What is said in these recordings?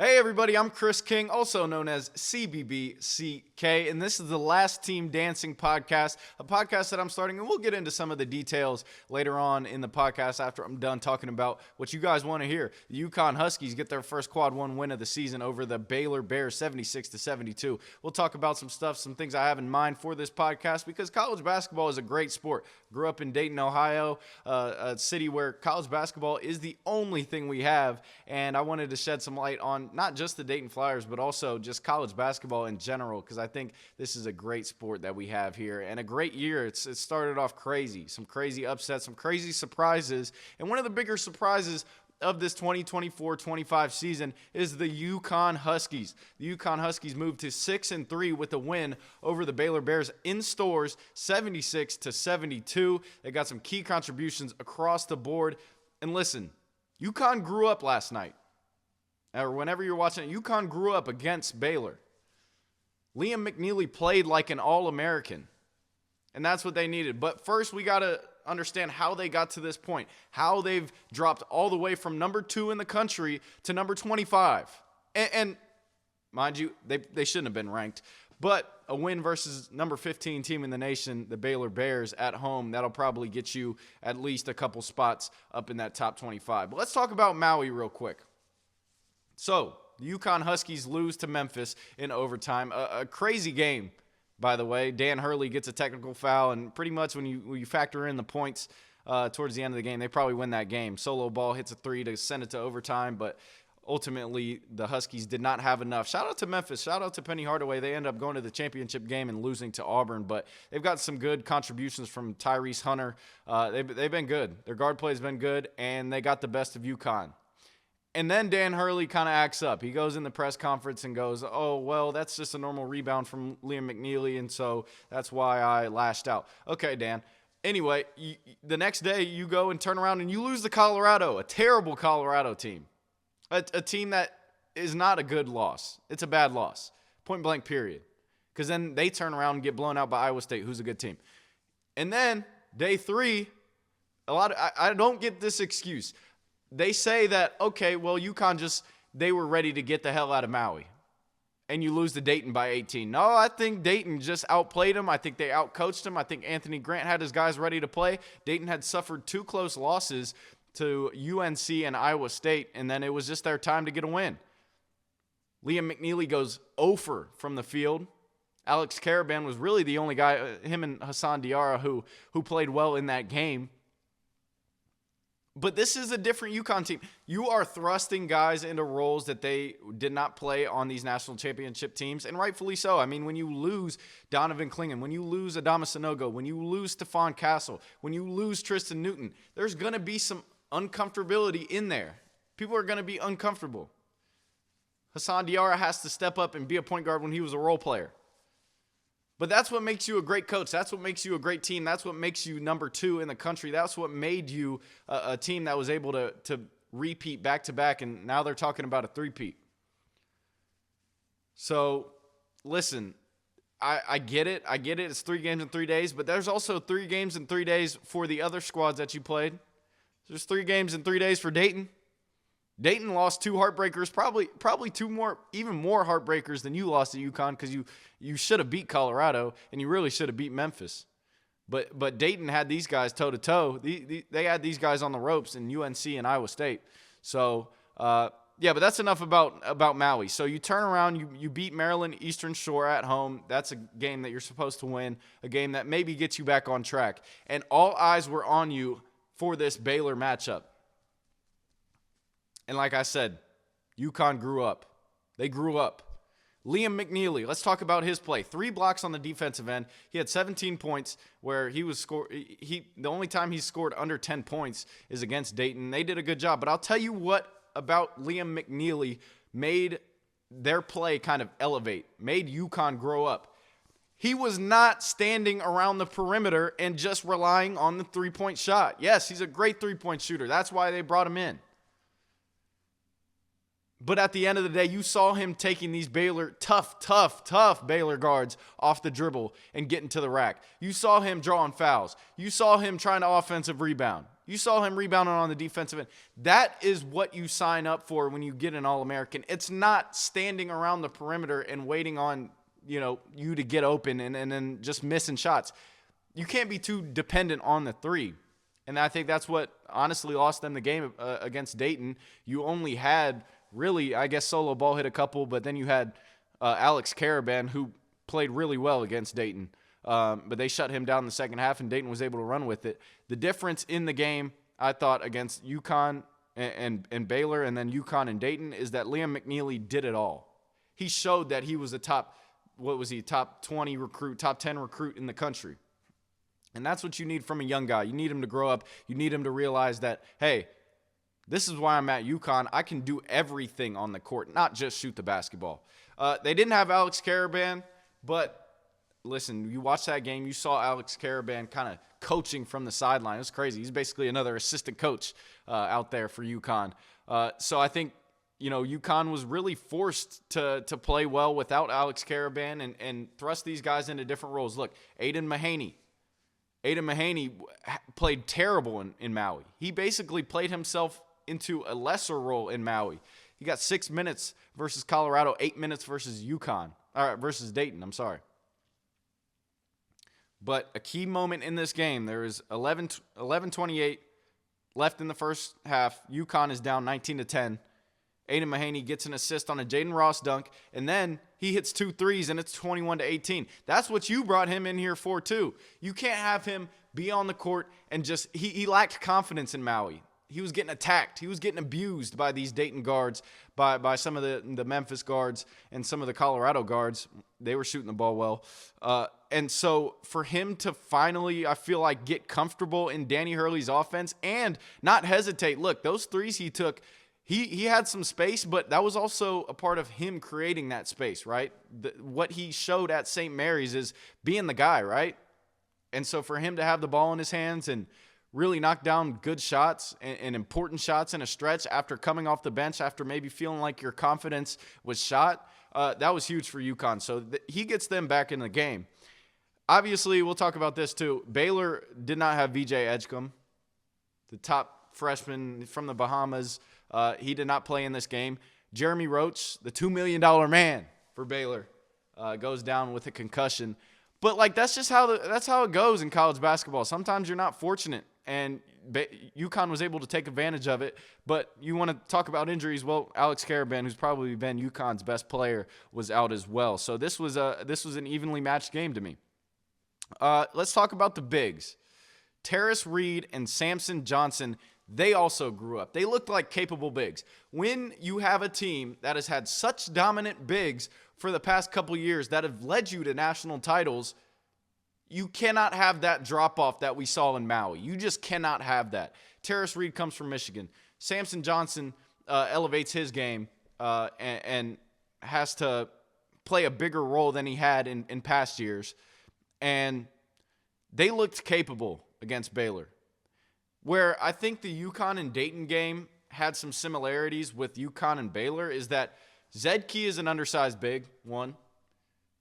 Hey everybody, I'm Chris King, also known as CBBCK, and this is the Last Team Dancing podcast, a podcast that I'm starting, and we'll get into some of the details later on in the podcast after I'm done talking about what you guys want to hear. The UCONN Huskies get their first quad one win of the season over the Baylor Bears 76-72. We'll talk about some stuff, some things I have in mind for this podcast because college basketball is a great sport. Grew up in Dayton, Ohio, a city where college basketball is the only thing we have, and I wanted to shed some light on not just the Dayton Flyers, but also just college basketball in general, because I think this is a great sport that we have here, and a great year. It started off crazy, some crazy upsets, some crazy surprises, and one of the bigger surprises of this 2024-25 season is the UConn Huskies. The UConn Huskies moved to 6-3 with a win over the Baylor Bears in Storrs, 76-72. They got some key contributions across the board. And listen, UConn grew up last night. Or whenever you're watching it, UConn grew up against Baylor. Liam McNeely played like an All-American. And that's what they needed. But first, we got to understand how they got to this point, how they've dropped all the way from number 2 in the country to number 25. And mind you, they shouldn't have been ranked. But a win versus number 15 team in the nation, the Baylor Bears, at home, that'll probably get you at least a couple spots up in that top 25. But let's talk about Maui real quick. So, the UConn Huskies lose to Memphis in overtime. A crazy game, by the way. Dan Hurley gets a technical foul, and pretty much when you factor in the points towards the end of the game, they probably win that game. Solo ball hits a three to send it to overtime, but ultimately the Huskies did not have enough. Shout out to Memphis. Shout out to Penny Hardaway. They end up going to the championship game and losing to Auburn, but they've got some good contributions from Tyrese Hunter. They've been good. Their guard play has been good, and they got the best of UConn. And then Dan Hurley kind of acts up. He goes in the press conference and goes, oh, well, that's just a normal rebound from Liam McNeely, and so that's why I lashed out. Okay, Dan. Anyway, the next day you go and turn around and you lose to Colorado, a terrible Colorado team, a team that is not a good loss. It's a bad loss, point blank, period. Because then they turn around and get blown out by Iowa State, who's a good team. And then day 3, I don't get this excuse. They say that, okay, well, UConn they were ready to get the hell out of Maui. And you lose to Dayton by 18. No, I think Dayton just outplayed them. I think they outcoached them. I think Anthony Grant had his guys ready to play. Dayton had suffered 2 close losses to UNC and Iowa State, and then it was just their time to get a win. Liam McNeely goes 0 from the field. Alex Caravan was really the only guy, him and Hassan Diarra, who played well in that game. But this is a different UConn team. You are thrusting guys into roles that they did not play on these national championship teams, and rightfully so. I mean, when you lose Donovan Clingan, when you lose Adama Sanogo, when you lose Stephon Castle, when you lose Tristan Newton, there's going to be some uncomfortability in there. People are going to be uncomfortable. Hassan Diarra has to step up and be a point guard when he was a role player. But that's what makes you a great coach. That's what makes you a great team. That's what makes you number 2 in the country. That's what made you a team that was able to repeat back-to-back, and now they're talking about a three-peat. So, listen, I get it. I get it. It's 3 games in 3 days, but there's also 3 games in 3 days for the other squads that you played. There's 3 games in 3 days for Dayton. Dayton lost 2 heartbreakers, probably 2 more, even more heartbreakers than you lost at UConn, because you should have beat Colorado and you really should have beat Memphis. But Dayton had these guys toe-to-toe. They had these guys on the ropes in UNC and Iowa State. So, yeah, but that's enough about Maui. So you turn around, you beat Maryland Eastern Shore at home. That's a game that you're supposed to win, a game that maybe gets you back on track. And all eyes were on you for this Baylor matchup. And like I said, UConn grew up. They grew up. Liam McNeely, let's talk about his play. 3 blocks on the defensive end. He had 17 points where he was the only time he's scored under 10 points is against Dayton. They did a good job. But I'll tell you what about Liam McNeely made their play kind of elevate, made UConn grow up. He was not standing around the perimeter and just relying on the 3-point shot. Yes, he's a great 3-point shooter. That's why they brought him in. But at the end of the day, you saw him taking these Baylor, tough Baylor guards off the dribble and getting to the rack. You saw him drawing fouls. You saw him trying to offensive rebound. You saw him rebounding on the defensive end. That is what you sign up for when you get an All-American. It's not standing around the perimeter and waiting on, you to get open and then just missing shots. You can't be too dependent on the three. And I think that's what honestly lost them the game against Dayton. You only had really, I guess, Solo Ball hit a couple, but then you had Alex Caravan, who played really well against Dayton. But they shut him down in the second half, and Dayton was able to run with it. The difference in the game, I thought, against UConn and Baylor and then UConn and Dayton is that Liam McNeely did it all. He showed that he was a top 20 recruit, top 10 recruit in the country. And that's what you need from a young guy. You need him to grow up. You need him to realize that, hey, this is why I'm at UConn. I can do everything on the court, not just shoot the basketball. They didn't have Alex Caravan, but listen, you watch that game, you saw Alex Caravan kind of coaching from the sideline. It was crazy. He's basically another assistant coach out there for UConn. So I think, UConn was really forced to play well without Alex Caravan and thrust these guys into different roles. Look, Aiden Mahaney played terrible in Maui. He basically played himself into a lesser role in Maui. He got 6 minutes versus Colorado, 8 minutes versus versus Dayton, I'm sorry. But a key moment in this game, there is 11:28 left in the first half. UConn is down 19-10. Aiden Mahaney gets an assist on a Jaden Ross dunk, and then he hits 2 threes, and it's 21-18. That's what you brought him in here for, too. You can't have him be on the court and just – he lacked confidence in Maui. He was getting attacked. He was getting abused by these Dayton guards, by some of the Memphis guards and some of the Colorado guards. They were shooting the ball well. And so for him to finally, I feel like, get comfortable in Danny Hurley's offense and not hesitate. Look, those threes he took – He had some space, but that was also a part of him creating that space, right? What he showed at St. Mary's is being the guy, right? And so for him to have the ball in his hands and really knock down good shots and important shots in a stretch after coming off the bench, after maybe feeling like your confidence was shot, that was huge for UConn. So he gets them back in the game. Obviously, we'll talk about this too. Baylor did not have VJ Edgecombe, the top freshman from the Bahamas. He did not play in this game. Jeremy Roach, the $2 million man for Baylor, goes down with a concussion. But that's just that's how it goes in college basketball. Sometimes you're not fortunate, and UConn was able to take advantage of it. But you want to talk about injuries? Well, Alex Caravan, who's probably been UConn's best player, was out as well. So this was an evenly matched game to me. Let's talk about the bigs. Terrace Reed and Samson Johnson. They also grew up. They looked like capable bigs. When you have a team that has had such dominant bigs for the past couple years that have led you to national titles, you cannot have that drop-off that we saw in Maui. You just cannot have that. Terrace Reed comes from Michigan. Samson Johnson elevates his game and has to play a bigger role than he had in past years. And they looked capable against Baylor. Where I think the UConn and Dayton game had some similarities with UConn and Baylor is that Zedke is an undersized big, one.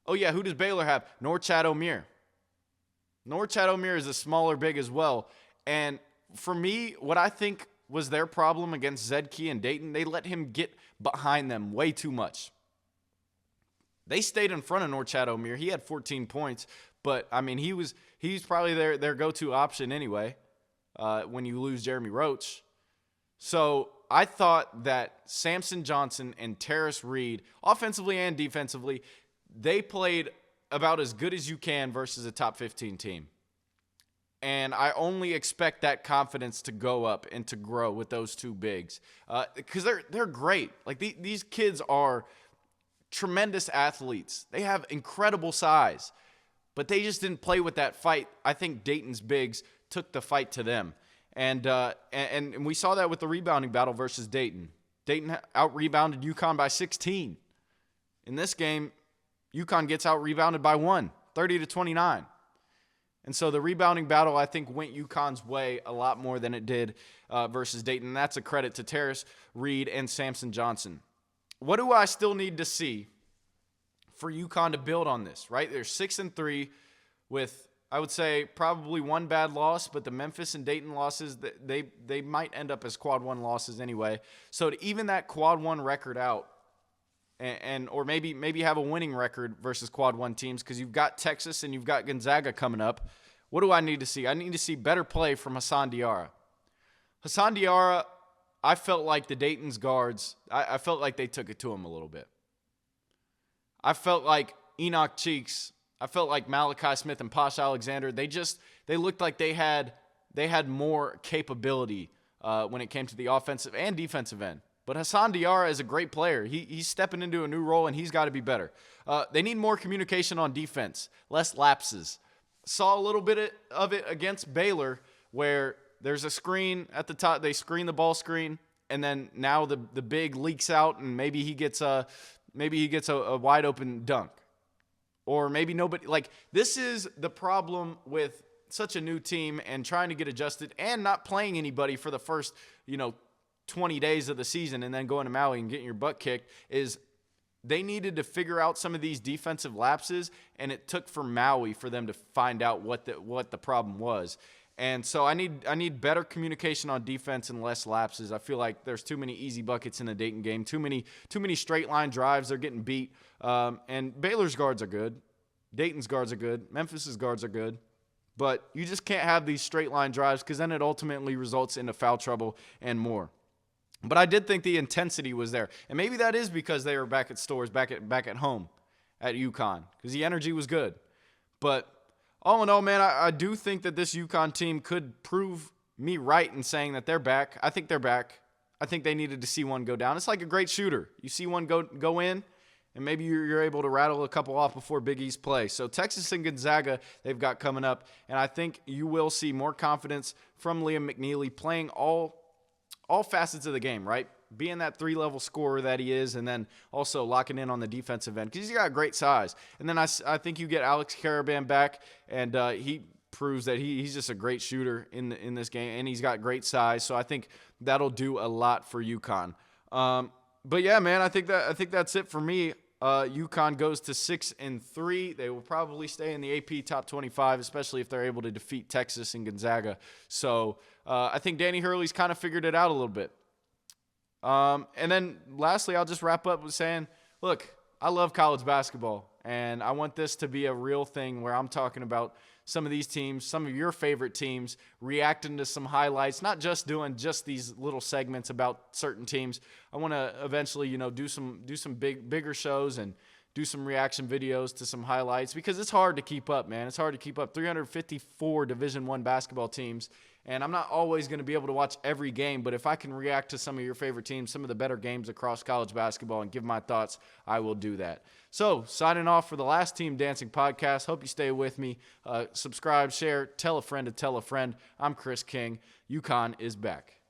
Oh, yeah, who does Baylor have? Norchad Omier. Norchad Omier is a smaller big as well. And for me, what I think was their problem against Zedke and Dayton, they let him get behind them way too much. They stayed in front of Norchad Omier. He had 14 points, but, I mean, he's probably their go-to option anyway. When you lose Jeremy Roach. So I thought that Samson Johnson and Terrace Reed, offensively and defensively, they played about as good as you can versus a top 15 team. And I only expect that confidence to go up and to grow with those two bigs. Because they're great. These kids are tremendous athletes. They have incredible size. But they just didn't play with that fight. I think Dayton's bigs took the fight to them. And we saw that with the rebounding battle versus Dayton. Dayton out-rebounded UConn by 16. In this game, UConn gets out-rebounded by 1, 30-29. And so the rebounding battle, I think, went UConn's way a lot more than it did versus Dayton. And that's a credit to Terrace Reed and Samson Johnson. What do I still need to see for UConn to build on this, right? They're 6-3 with I would say probably one bad loss, but the Memphis and Dayton losses, they might end up as quad one losses anyway. So to even that quad one record out, or maybe have a winning record versus quad one teams, because you've got Texas and you've got Gonzaga coming up. What do I need to see? I need to see better play from Hassan Diarra. Hassan Diarra, I felt like the Dayton's guards, I felt like they took it to him a little bit. I felt like Enoch Cheeks, I felt like Malachi Smith and Posh Alexander, they looked like they had more capability when it came to the offensive and defensive end. But Hassan Diarra is a great player. He's stepping into a new role, and he's got to be better. They need more communication on defense, less lapses. Saw a little bit of it against Baylor, where there's a screen at the top. They screen the ball screen, and then now the big leaks out, and maybe he gets a wide open dunk. Or maybe nobody. Like, this is the problem with such a new team and trying to get adjusted and not playing anybody for the first, 20 days of the season and then going to Maui and getting your butt kicked, is they needed to figure out some of these defensive lapses, and it took for Maui for them to find out what the problem was. And so I need better communication on defense and less lapses. I feel like there's too many easy buckets in the Dayton game, too many straight line drives. They're getting beat. And Baylor's guards are good. Dayton's guards are good. Memphis's guards are good. But you just can't have these straight line drives, because then it ultimately results into foul trouble and more. But I did think the intensity was there. And maybe that is because they were back at Storrs, back at home at UCONN, because the energy was good. But all in all, man, I do think that this UConn team could prove me right in saying that they're back. I think they're back. I think they needed to see one go down. It's like a great shooter. You see one go in, and maybe you're able to rattle a couple off before Big East play. So Texas and Gonzaga, they've got coming up, and I think you will see more confidence from Liam McNeely playing all facets of the game, right? Being that three-level scorer that he is, and then also locking in on the defensive end, because he's got great size. And then I think you get Alex Caravan back, and he proves that he's just a great shooter in this game, and he's got great size. So I think that'll do a lot for UConn. But yeah, man, I think that's it for me. UConn goes to 6-3. They will probably stay in the AP top 25, especially if they're able to defeat Texas and Gonzaga. So I think Danny Hurley's kind of figured it out a little bit. And then lastly, I'll just wrap up with saying, look, I love college basketball, and I want this to be a real thing where I'm talking about some of these teams, some of your favorite teams, reacting to some highlights, not just doing just these little segments about certain teams. I want to eventually, do some bigger shows and do some reaction videos to some highlights, because it's hard to keep up, man. It's hard to keep up 354 Division I basketball teams, and I'm not always going to be able to watch every game, but if I can react to some of your favorite teams, some of the better games across college basketball, and give my thoughts, I will do that. So, signing off for the Last Team Dancing podcast. Hope you stay with me. Subscribe, share, tell a friend to tell a friend. I'm Chris King. UConn is back.